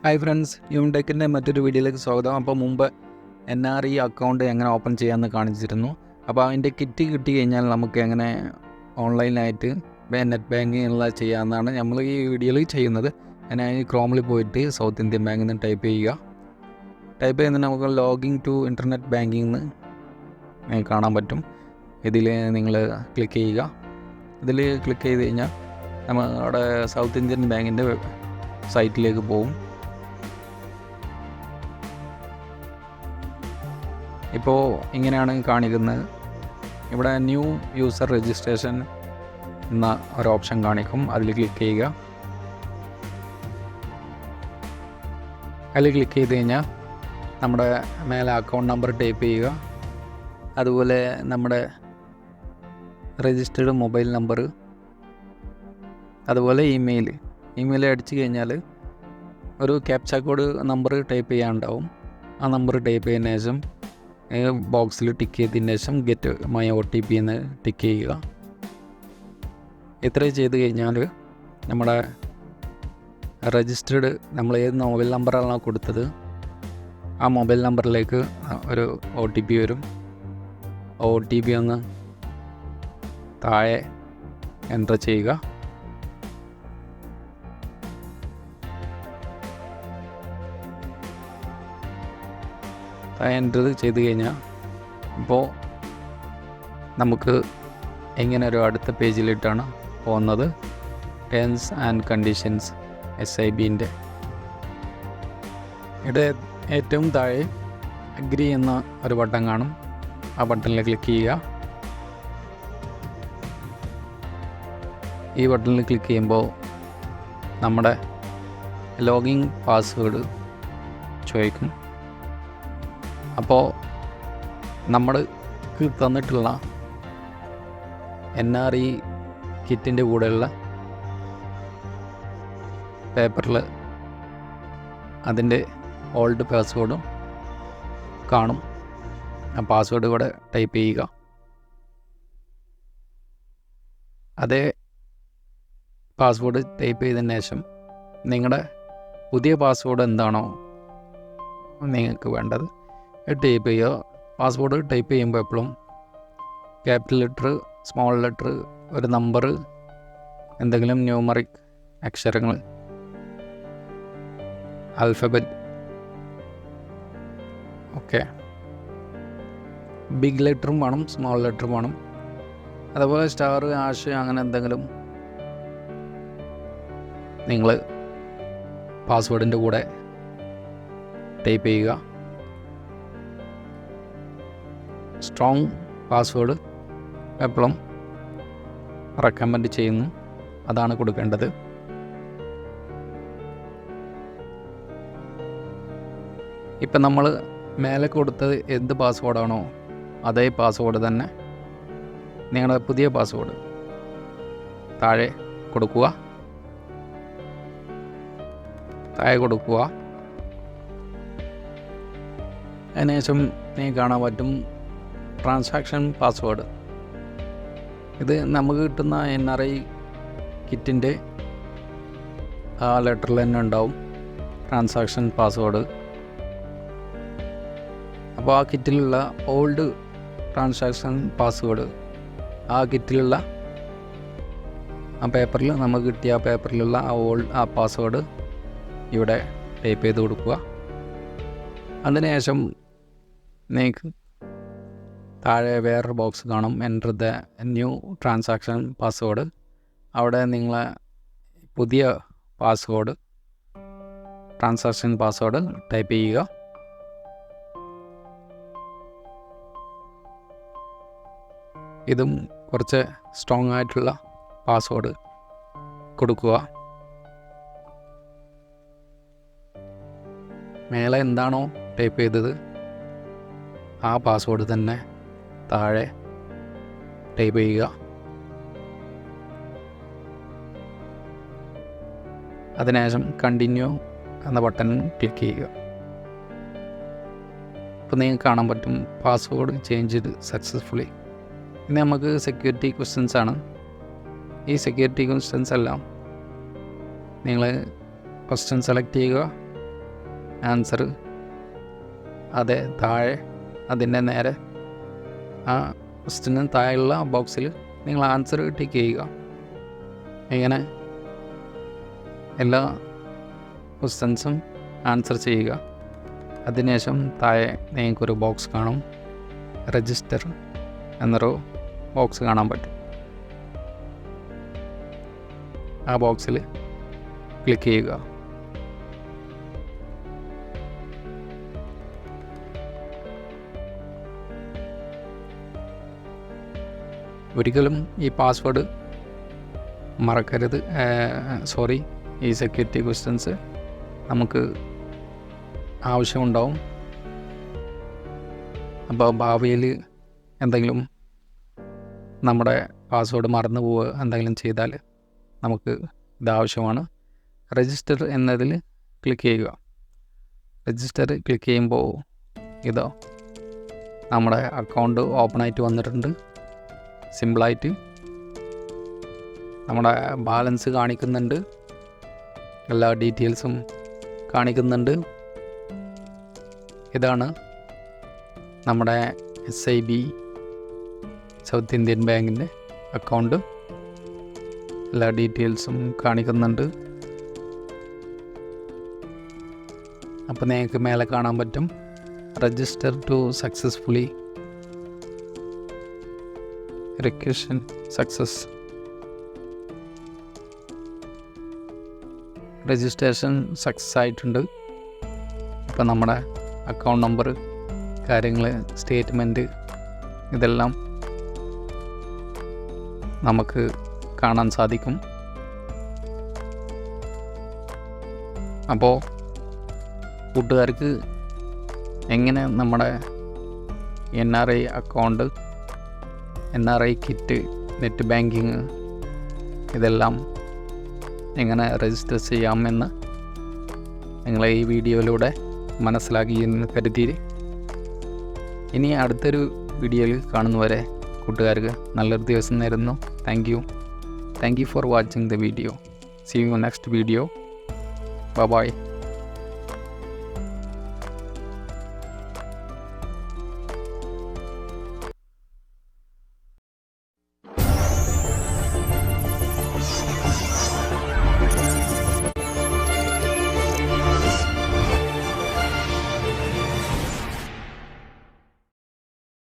Hi friends, യൂണിടെക്കിൻ്റെ മറ്റൊരു വീഡിയോയിലേക്ക് സ്വാഗതം. അപ്പോൾ മുമ്പ് NRE അക്കൗണ്ട് എങ്ങനെ ഓപ്പൺ ചെയ്യാമെന്ന് കാണിച്ചിരുന്നു. അപ്പോൾ അതിൻ്റെ കിറ്റ് കിട്ടി കഴിഞ്ഞാൽ നമുക്ക് എങ്ങനെ ഓൺലൈനായിട്ട് നെറ്റ് ബാങ്കിങ് ചെയ്യാമെന്നാണ് നമ്മൾ ഈ വീഡിയോയിൽ ചെയ്യുന്നത്. അതിനായി ക്രോമിൽ പോയിട്ട് സൗത്ത് ഇന്ത്യൻ ബാങ്കിൽ നിന്ന് ടൈപ്പ് ചെയ്യുന്നത് നമുക്ക് ലോഗിൻ ടു ഇൻ്റർനെറ്റ് ബാങ്കിങ് എന്ന് കാണാൻ പറ്റും. ഇതിൽ നിങ്ങൾ ക്ലിക്ക് ചെയ്യുക. ഇതിൽ ക്ലിക്ക് ചെയ്ത് കഴിഞ്ഞാൽ നമ്മുടെ സൗത്ത് ഇന്ത്യൻ ബാങ്കിൻ്റെ സൈറ്റിലേക്ക് പോകും. ഇപ്പോൾ ഇങ്ങനെയാണ് കാണിക്കുന്നത്. ഇവിടെ ന്യൂ യൂസർ രജിസ്ട്രേഷൻ എന്ന ഒരു ഓപ്ഷൻ കാണിക്കും. അതിൽ ക്ലിക്ക് ചെയ്യുക. അതിൽ ക്ലിക്ക് ചെയ്ത് കഴിഞ്ഞാൽ നമ്മുടെ മേലെ അക്കൗണ്ട് നമ്പർ ടൈപ്പ് ചെയ്യുക. അതുപോലെ നമ്മുടെ രജിസ്റ്റേർഡ് മൊബൈൽ നമ്പർ, അതുപോലെ ഇമെയിൽ അടിച്ചു കഴിഞ്ഞാൽ ഒരു ക്യാപ്ച കോഡ് നമ്പർ ടൈപ്പ് ചെയ്യാനുണ്ടാവും. ആ നമ്പർ ടൈപ്പ് ചെയ്തതിന് ശേഷം ബോക്സിൽ ടിക്ക് ചെയ്തതിന് ശേഷം ഗെറ്റ് മൈ OTP എന്ന് ടിക്ക് ചെയ്യുക. ഇത്രയും ചെയ്ത് കഴിഞ്ഞാൽ നമ്മുടെ രജിസ്റ്റേർഡ് നമ്മൾ ഏത് മൊബൈൽ നമ്പറാണോ കൊടുത്തത് ആ മൊബൈൽ നമ്പറിലേക്ക് ഒരു OTP വരും. OTP ഒന്ന് താഴെ എൻ്റർ ചെയ്യുക. എൻ്റർ ചെയ്ത് കഴിഞ്ഞാൽ ഇപ്പോൾ നമുക്ക് എങ്ങനെ ഒരു അടുത്ത പേജിലിട്ടാണ് പോകുന്നത്. ടേംസ് ആൻഡ് കണ്ടീഷൻസ് SIBൻ്റെ ഇവിടെ ഏറ്റവും താഴെ അഗ്രി എന്ന ഒരു ബട്ടൺ കാണും. ആ ബട്ടണിൽ ക്ലിക്ക് ചെയ്യുക. ഈ ബട്ടണിൽ ക്ലിക്ക് ചെയ്യുമ്പോൾ നമ്മുടെ ലോഗിൻ പാസ്വേഡ് ചോദിക്കും. അപ്പോൾ നമ്മൾക്ക് തന്നിട്ടുള്ള NRE കിറ്റിൻ്റെ കൂടെയുള്ള പേപ്പറിൽ അതിൻ്റെ ഓൾഡ് പാസ്വേഡും കാണും. ആ പാസ്വേഡ് കൂടെ ടൈപ്പ് ചെയ്യുക. അതേ പാസ്വേഡ് ടൈപ്പ് ചെയ്തതിന് ശേഷം നിങ്ങളുടെ പുതിയ പാസ്വേഡ് എന്താണോ നിങ്ങൾക്ക് വേണ്ടത് ടൈപ്പ് ചെയ്യുക. പാസ്വേഡ് ടൈപ്പ് ചെയ്യുമ്പോൾ എപ്പോഴും ക്യാപിറ്റൽ ലെറ്റർ, സ്മോൾ ലെറ്റർ, ഒരു നമ്പർ, എന്തെങ്കിലും ന്യൂമറിക് അക്ഷരങ്ങൾ, ആൽഫബറ്റ്, ഓക്കെ. ബിഗ് ലെറ്ററും വേണം, സ്മോൾ ലെറ്ററും വേണം. അതുപോലെ സ്റ്റാർ, ആഷ് അങ്ങനെ എന്തെങ്കിലും നിങ്ങൾ പാസ്വേഡിൻ്റെ കൂടെ ടൈപ്പ് ചെയ്യുക. സ്ട്രോങ് പാസ്വേഡ് എപ്പോഴും റെക്കമെൻഡ് ചെയ്യുന്നു, അതാണ് കൊടുക്കേണ്ടത്. ഇപ്പം നമ്മൾ മേലെ കൊടുത്തത് എന്ത് പാസ്വേഡാണോ അതേ പാസ്വേഡ് തന്നെ നിങ്ങളുടെ പുതിയ പാസ്വേഡ് താഴെ കൊടുക്കുക. അതിനുശേഷം നിങ്ങൾക്ക് കാണാൻ പറ്റും ട്രാൻസാക്ഷൻ പാസ്വേഡ്. ഇത് നമുക്ക് കിട്ടുന്ന NRE കിറ്റിൻ്റെ ആ ലെറ്ററിൽ തന്നെ ഉണ്ടാവും ട്രാൻസാക്ഷൻ പാസ്വേഡ്. അപ്പോൾ ആ കിറ്റിലുള്ള ഓൾഡ് ട്രാൻസാക്ഷൻ പാസ്വേഡ് ആ കിറ്റിലുള്ള ആ പേപ്പറിൽ നമുക്ക് കിട്ടിയ ആ പേപ്പറിലുള്ള ആ പാസ്വേഡ് ഇവിടെ ടൈപ്പ് ചെയ്ത് കൊടുക്കുക. അതിനുശേഷം നിങ്ങൾക്ക് താഴെ വേറൊരു ബോക്സ് കാണും, enter the new transaction password. അവിടെ നിങ്ങളെ പുതിയ പാസ്വേഡ്, ട്രാൻസാക്ഷൻ പാസ്വേഡ് ടൈപ്പ് ചെയ്യുക. ഇതും കുറച്ച് സ്ട്രോങ് ആയിട്ടുള്ള പാസ്വേഡ് കൊടുക്കുക. മേലെ എന്താണോ ടൈപ്പ് ചെയ്തത് ആ പാസ്വേഡ് തന്നെ താഴെ ടൈപ്പ് ചെയ്യുക. അതിനുശേഷം കണ്ടിന്യൂ എന്ന ബട്ടൺ ക്ലിക്ക് ചെയ്യുക. ഇപ്പോൾ നിങ്ങൾക്ക് കാണാൻ പറ്റും പാസ്വേഡ് ചേഞ്ച് ചെയ്ത് സക്സസ്ഫുള്ളി. ഇനി നമുക്ക് സെക്യൂരിറ്റി ക്വസ്റ്റ്യൻസ് ആണ്. ഈ സെക്യൂരിറ്റി ക്വസ്റ്റ്യൻസ് എല്ലാം നിങ്ങൾ ക്വസ്റ്റ്യൻ സെലക്ട് ചെയ്യുക. ആൻസർ അതെ താഴെ അതിൻ്റെ നേരെ ആ ക്വസ്റ്റ്യന് താഴെയുള്ള ബോക്സിൽ നിങ്ങൾ ആൻസർ ടിക്ക് ചെയ്യുക. ഇങ്ങനെ എല്ലാ ക്വസ്റ്റ്യൻസും ആൻസർ ചെയ്യുക. അതിനുശേഷം താഴെ നിങ്ങൾക്കൊരു ബോക്സ് കാണും, രജിസ്റ്റർ എന്നൊരു ബോക്സ് കാണാൻ പറ്റും. ആ ബോക്സിൽ ക്ലിക്ക് ചെയ്യുക. ഒരിക്കലും ഈ പാസ്വേഡ് മറക്കരുത്. ഈ സെക്യൂരിറ്റി ക്വസ്റ്റ്യൻസ് നമുക്ക് ആവശ്യമുണ്ടാവും. അപ്പോൾ ഭാവിയിൽ എന്തെങ്കിലും നമ്മുടെ പാസ്വേഡ് മറന്നു പോവുക എന്തെങ്കിലും ചെയ്താൽ നമുക്ക് ഇതാവശ്യമാണ്. രജിസ്റ്റർ എന്നതിൽ ക്ലിക്ക് ചെയ്യുക. രജിസ്റ്റർ ക്ലിക്ക് ചെയ്യുമ്പോൾ ഇതോ നമ്മുടെ അക്കൗണ്ട് ഓപ്പണായിട്ട് വന്നിട്ടുണ്ട്. സിമ്പിളായിട്ട് നമ്മുടെ ബാലൻസ് കാണിക്കുന്നുണ്ട്, എല്ലാ ഡീറ്റെയിൽസും കാണിക്കുന്നുണ്ട്. ഇതാണ് നമ്മുടെ SIB സൗത്ത് ഇന്ത്യൻ ബാങ്കിൻ്റെ അക്കൗണ്ട്. എല്ലാ ഡീറ്റെയിൽസും കാണിക്കുന്നുണ്ട്. അപ്പോൾ നിങ്ങൾക്ക് മേലെ കാണാൻ പറ്റും register to successfully, requisition success. Registration success ആയിട്ടുണ്ട്. ഇപ്പോൾ നമ്മുടെ അക്കൗണ്ട് നമ്പർ, കാര്യങ്ങൾ, സ്റ്റേറ്റ്മെൻറ്റ് ഇതെല്ലാം നമുക്ക് കാണാൻ സാധിക്കും. അപ്പോൾ കൂട്ടുകാർക്ക് എങ്ങനെ നമ്മുടെ NRI account, NRI kit, net banking ഇതെല്ലാം എങ്ങനെ രജിസ്റ്റർ ചെയ്യാമെന്ന് നിങ്ങളെ ഈ വീഡിയോയിലൂടെ മനസ്സിലാക്കി എന്ന് കരുതി, ഇനി അടുത്തൊരു വീഡിയോയിൽ കാണുന്നവരെ കൂട്ടുകാർക്ക് നല്ലൊരു ദിവസം നേരുന്നു. Thank you for watching the video. See you next video. Bye bye.